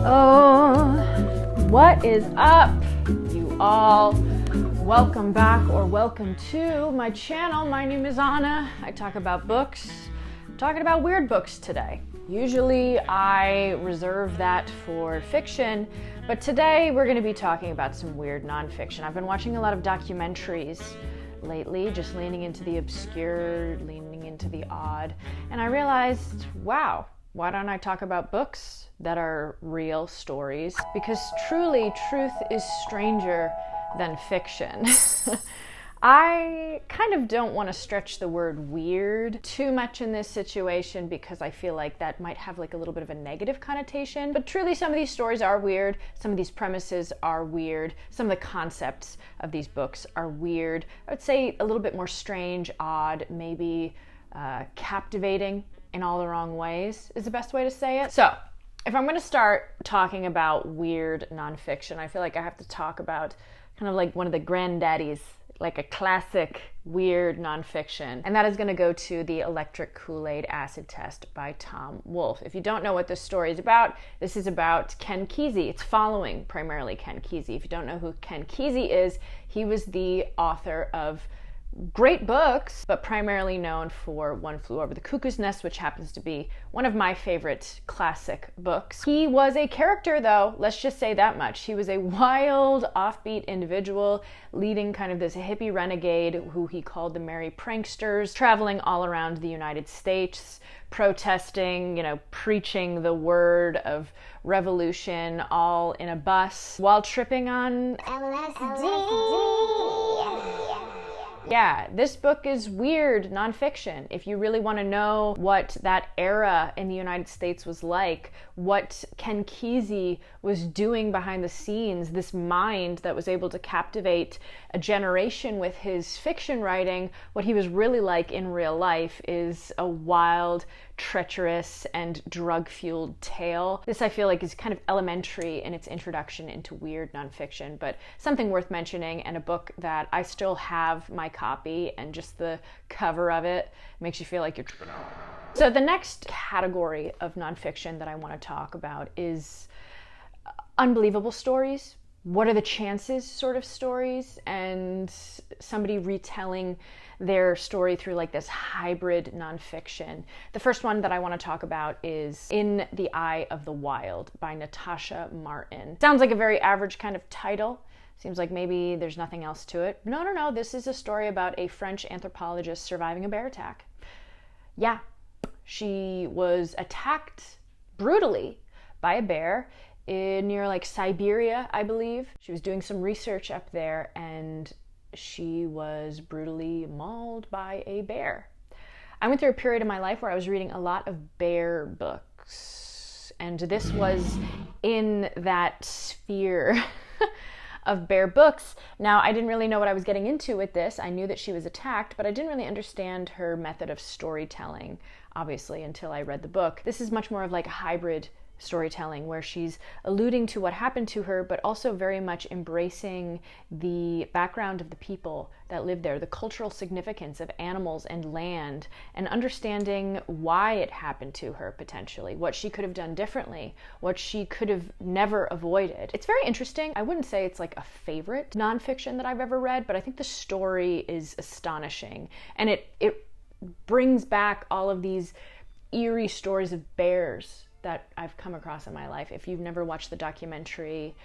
Oh, what is up, you all? Welcome back or welcome to my channel. My name is Anna. I talk about books. I'm talking about weird books today. Usually I reserve that for fiction, but today we're going to be talking about some weird nonfiction. I've been watching a lot of documentaries lately, just leaning into the obscure, leaning into the odd, and I realized, wow, why don't I talk about books that are real stories? Because truly, truth is stranger than fiction. I kind of don't want to stretch the word weird too much in this situation because I feel like that might have like a little bit of a negative connotation. But truly, some of these stories are weird. Some of these premises are weird. Some of the concepts of these books are weird. I would say a little bit more strange, odd, maybe captivating in all the wrong ways is the best way to say it. So if I'm going to start talking about weird nonfiction, I feel like I have to talk about kind of like one of the granddaddies, like a classic weird nonfiction, and that is going to go to The Electric Kool-Aid Acid Test by Tom Wolfe. If you don't know what this story is about, this is about Ken Keezy. It's following primarily Ken Keezy. If you don't know who Ken Keezy is, he was the author of great books, but primarily known for One Flew Over the Cuckoo's Nest, which happens to be one of my favorite classic books. He was a character, though, let's just say that much. He was a wild, offbeat individual leading kind of this hippie renegade who he called the Merry Pranksters, traveling all around the United States, protesting, preaching the word of revolution, all in a bus while tripping on LSD. Yeah, this book is weird nonfiction. If you really want to know what that era in the United States was like, what Ken Keezy was doing behind the scenes, this mind that was able to captivate a generation with his fiction writing, what he was really like in real life is a wild, treacherous, and drug-fueled tale. This, I feel like, is kind of elementary in its introduction into weird nonfiction, but something worth mentioning, and a book that I still have my copy, and just the cover of it makes you feel like you're tripping out. So the next category of nonfiction that I want to talk about is unbelievable stories. What are the chances sort of stories, and somebody retelling their story through like this hybrid nonfiction. The first one that I want to talk about is In the Eye of the Wild by Natasha Martin. Sounds like a very average kind of title. Seems like maybe there's nothing else to it. No. This is a story about a French anthropologist surviving a bear attack. Yeah, she was attacked brutally by a bear near like Siberia, I believe. She was doing some research up there and she was brutally mauled by a bear. I went through a period of my life where I was reading a lot of bear books, and this was in that sphere of bear books. Now, I didn't really know what I was getting into with this. I knew that she was attacked, but I didn't really understand her method of storytelling, obviously, until I read the book. This is much more of like a hybrid storytelling where she's alluding to what happened to her, but also very much embracing the background of the people that live there, the cultural significance of animals and land, and understanding why it happened to her potentially, what she could have done differently, what she could have never avoided. It's very interesting. I wouldn't say it's like a favorite nonfiction that I've ever read, but I think the story is astonishing, and it brings back all of these eerie stories of bears that I've come across in my life. If you've never watched the documentary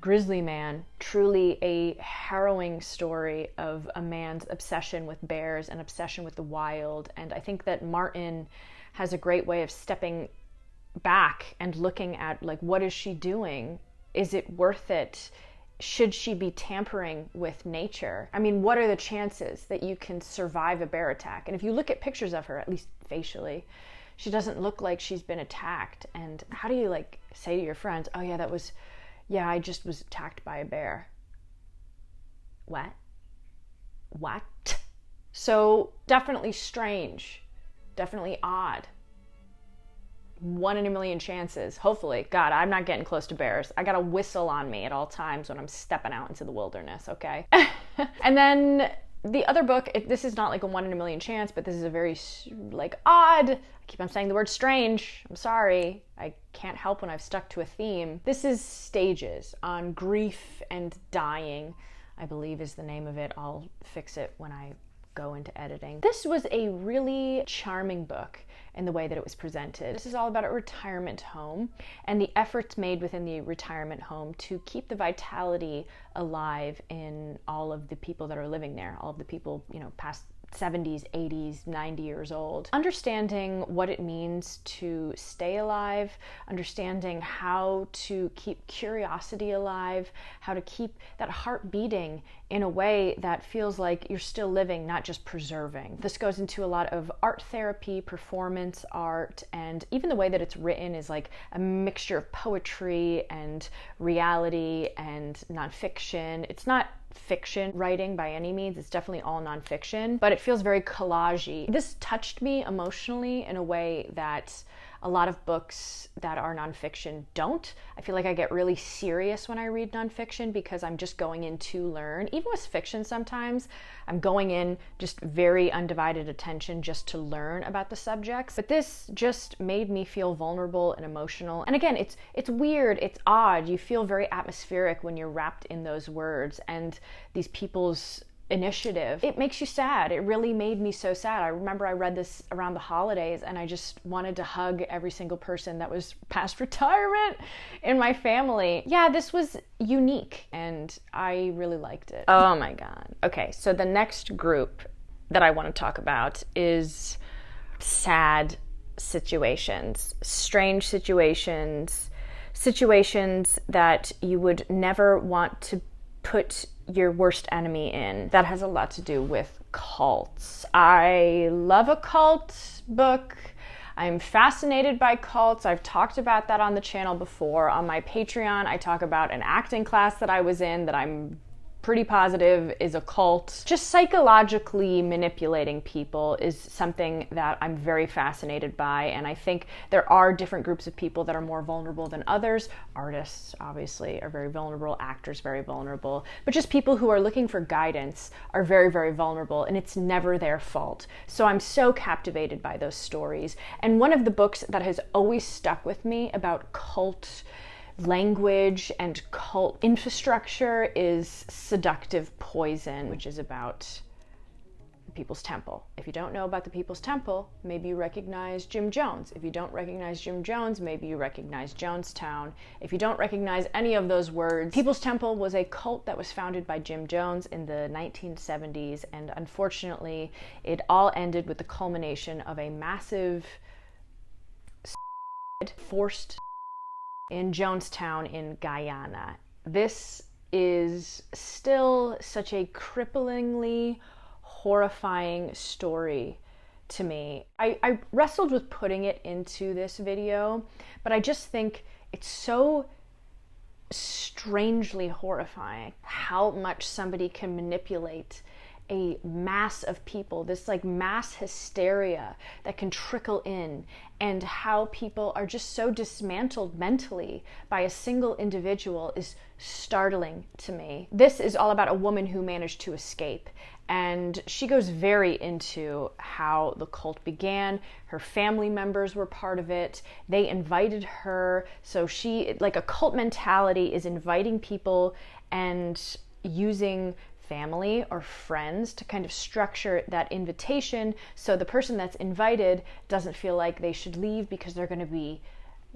Grizzly Man, truly a harrowing story of a man's obsession with bears and obsession with the wild. And I think that Martin has a great way of stepping back and looking at, like, what is she doing? Is it worth it? Should she be tampering with nature? I mean, what are the chances that you can survive a bear attack? And if you look at pictures of her, at least facially, she doesn't look like she's been attacked. And how do you like say to your friends, oh yeah, I just was attacked by a bear. What? So definitely strange, definitely odd. 1 in a million chances, hopefully. God, I'm not getting close to bears. I got a whistle on me at all times when I'm stepping out into the wilderness, okay? And then The other book, this is not like a 1 in a million chance, but this is a very like odd, I keep on saying the word strange, I'm sorry, I can't help when I've stuck to a theme. This is Stages on Grief and Dying, I believe is the name of it. I'll fix it when I go into editing. This was a really charming book in the way that it was presented. This is all about a retirement home and the efforts made within the retirement home to keep the vitality alive in all of the people that are living there, all of the people, you know, past 70s, 80s, 90 years old. Understanding what it means to stay alive, understanding how to keep curiosity alive, how to keep that heart beating in a way that feels like you're still living, not just preserving. This goes into a lot of art therapy, performance art, and even the way that it's written is like a mixture of poetry and reality and nonfiction. It's not fiction writing by any means, it's definitely all nonfiction, but it feels very collagey. This touched me emotionally in a way that a lot of books that are nonfiction don't. I feel like I get really serious when I read nonfiction because I'm just going in to learn. Even with fiction sometimes, I'm going in just very undivided attention just to learn about the subjects. But this just made me feel vulnerable and emotional. And again, it's weird, it's odd. You feel very atmospheric when you're wrapped in those words and these people's initiative. It makes you sad. It really made me so sad. I remember I read this around the holidays and I just wanted to hug every single person that was past retirement in my family. Yeah, this was unique and I really liked it. Oh my God. Okay, so the next group that I want to talk about is sad situations, strange situations, situations that you would never want to put your worst enemy in. That has a lot to do with cults. I love a cult book. I'm fascinated by cults. I've talked about that on the channel before. On my Patreon, I talk about an acting class that I was in that I'm pretty positive is a cult. Just psychologically manipulating people is something that I'm very fascinated by, and I think there are different groups of people that are more vulnerable than others. Artists, obviously, are very vulnerable. Actors, very vulnerable. But just people who are looking for guidance are very, very vulnerable, and it's never their fault. So I'm so captivated by those stories. And one of the books that has always stuck with me about cult language and cult infrastructure is Seductive Poison, which is about the People's Temple. If you don't know about the People's Temple, maybe you recognize Jim Jones. If you don't recognize Jim Jones, maybe you recognize Jonestown. If you don't recognize any of those words, People's Temple was a cult that was founded by Jim Jones in the 1970s, and unfortunately, it all ended with the culmination of a massive forced in Jonestown in Guyana. This is still such a cripplingly horrifying story to me. I wrestled with putting it into this video, but I just think it's so strangely horrifying how much somebody can manipulate a mass of people, this like mass hysteria that can trickle in, and how people are just so dismantled mentally by a single individual is startling to me. This is all about a woman who managed to escape, and she goes very into how the cult began. Her family members were part of it. They invited her, so she, like a cult mentality, is inviting people and using family or friends to kind of structure that invitation so the person that's invited doesn't feel like they should leave because they're going to be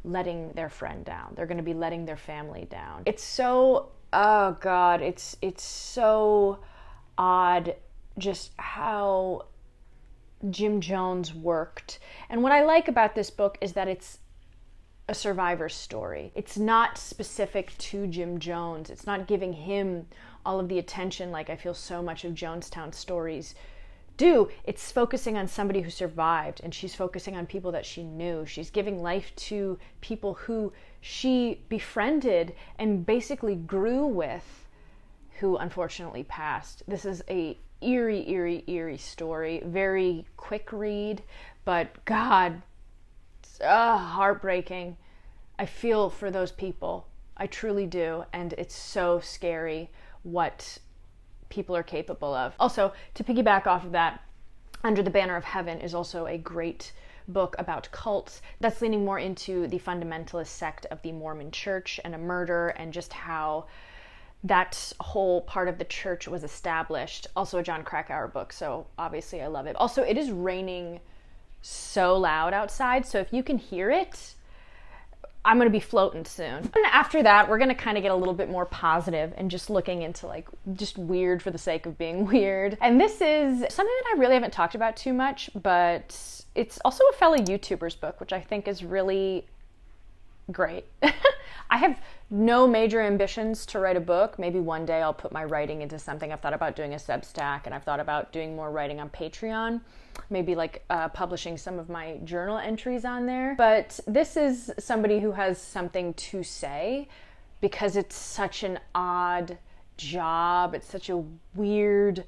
letting their friend down. They're going to be letting their family down. It's so, oh God, it's so odd just how Jim Jones worked. And what I like about this book is that it's a survivor's story. It's not specific to Jim Jones. It's not giving him all of the attention like I feel so much of Jonestown stories do. It's focusing on somebody who survived, and she's focusing on people that she knew. She's giving life to people who she befriended and basically grew with, who unfortunately passed. This is a eerie story. Very quick read, but God, heartbreaking. I feel for those people. I truly do. And it's so scary what people are capable of. Also, to piggyback off of that, Under the Banner of Heaven is also a great book about cults that's leaning more into the fundamentalist sect of the Mormon Church and a murder and just how that whole part of the church was established. Also a John Krakauer book, so obviously I love it. Also, it is raining so loud outside, so if you can hear it, I'm going to be floating soon. And after that, we're going to kind of get a little bit more positive and just looking into like just weird for the sake of being weird. And this is something that I really haven't talked about too much, but it's also a fellow YouTuber's book, which I think is really great. I have no major ambitions to write a book. Maybe one day I'll put my writing into something. I've thought about doing a Substack, and I've thought about doing more writing on Patreon. Maybe like publishing some of my journal entries on there. But this is somebody who has something to say because it's such an odd job. It's such a weird,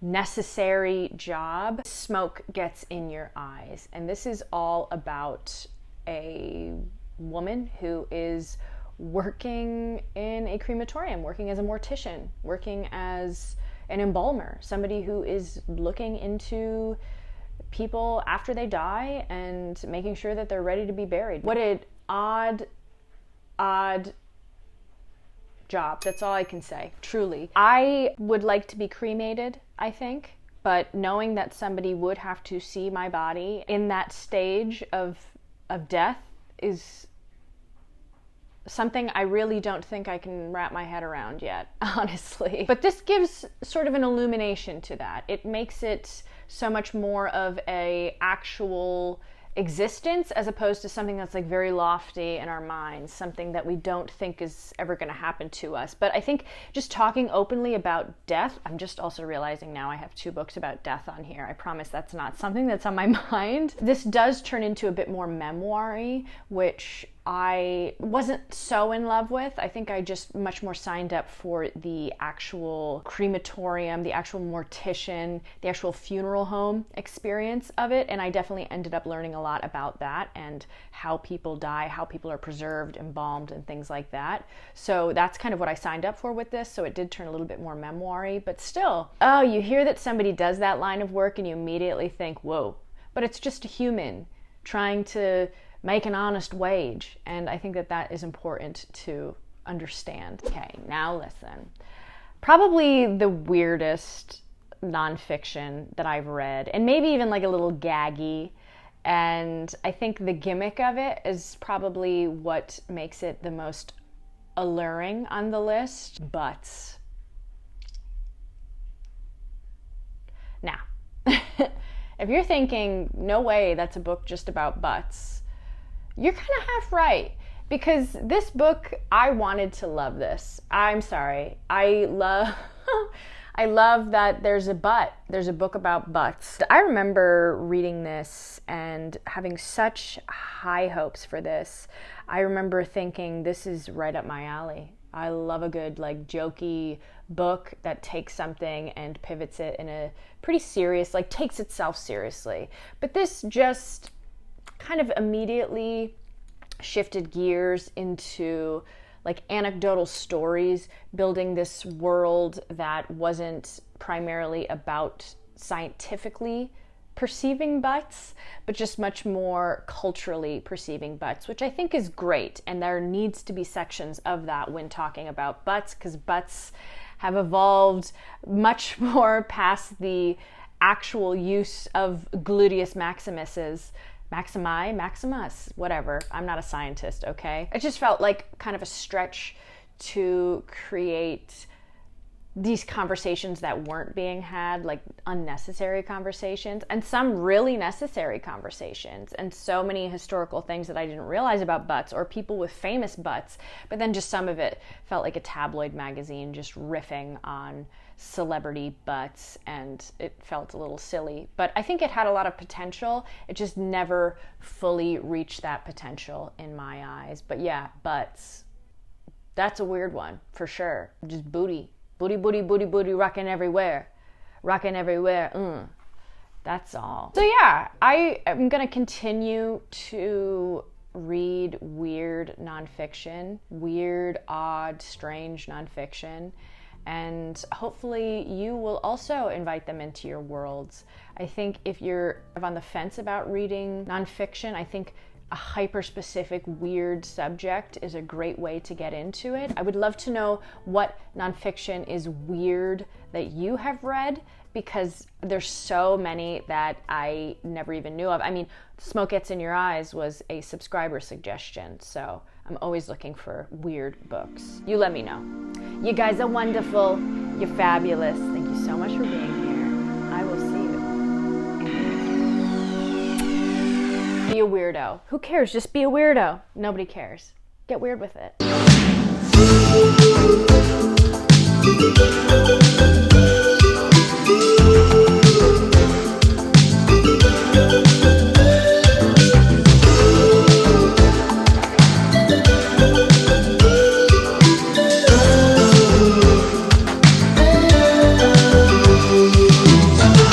necessary job. Smoke gets in your eyes. And this is all about a woman who is working in a crematorium, working as a mortician, working as an embalmer, somebody who is looking into people after they die and making sure that they're ready to be buried. What an odd job. That's all I can say, truly. I would like to be cremated, I think, but knowing that somebody would have to see my body in that stage of death is something I really don't think I can wrap my head around yet, honestly. But this gives sort of an illumination to that. It makes it so much more of a actual existence as opposed to something that's like very lofty in our minds, something that we don't think is ever going to happen to us. But I think just talking openly about death, I'm just also realizing now I have 2 books about death on here. I promise that's not something that's on my mind. This does turn into a bit more memoir-y, which I wasn't so in love with. I think I just much more signed up for the actual crematorium, the actual mortician, the actual funeral home experience of it. And I definitely ended up learning a lot about that and how people die, how people are preserved, embalmed, and things like that. So that's kind of what I signed up for with this. So it did turn a little bit more memoir-y, but still, oh, you hear that somebody does that line of work and you immediately think, whoa, but it's just a human trying to make an honest wage. And I think that that is important to understand. Okay, now listen. Probably the weirdest nonfiction that I've read, and maybe even like a little gaggy, and I think the gimmick of it is probably what makes it the most alluring on the list. Butts. Now, if you're thinking, no way, that's a book just about butts, you're kind of half right, because this book, I wanted to love this. I'm sorry. I love that there's a butt. There's a book about butts. I remember reading this and having such high hopes for this. I remember thinking, this is right up my alley. I love a good, like, jokey book that takes something and pivots it in a pretty serious, like, takes itself seriously. But this just kind of immediately shifted gears into like anecdotal stories, building this world that wasn't primarily about scientifically perceiving butts, but just much more culturally perceiving butts, which I think is great. And there needs to be sections of that when talking about butts, because butts have evolved much more past the actual use of gluteus maximus, whatever. I'm not a scientist, okay? It just felt like kind of a stretch to create these conversations that weren't being had, like unnecessary conversations, and some really necessary conversations, and so many historical things that I didn't realize about butts or people with famous butts, but then just some of it felt like a tabloid magazine just riffing on celebrity butts, and it felt a little silly. But I think it had a lot of potential. It just never fully reached that potential in my eyes. But yeah, butts. That's a weird one, for sure. Just booty. Booty, booty, booty, booty, rocking everywhere. Rocking everywhere. That's all. So yeah, I am going to continue to read weird nonfiction, weird, odd, strange nonfiction. and hopefully you will also invite them into your worlds. I think if you're on the fence about reading nonfiction, I think a hyper-specific, weird subject is a great way to get into it. I would love to know what nonfiction is weird that you have read, because there's so many that I never even knew of. I mean, Smoke Gets in Your Eyes was a subscriber suggestion, so I'm always looking for weird books. You let me know. You guys are wonderful. You're fabulous. Thank you so much for being here. I will see you. Be a weirdo. Who cares? Just be a weirdo. Nobody cares. Get weird with it.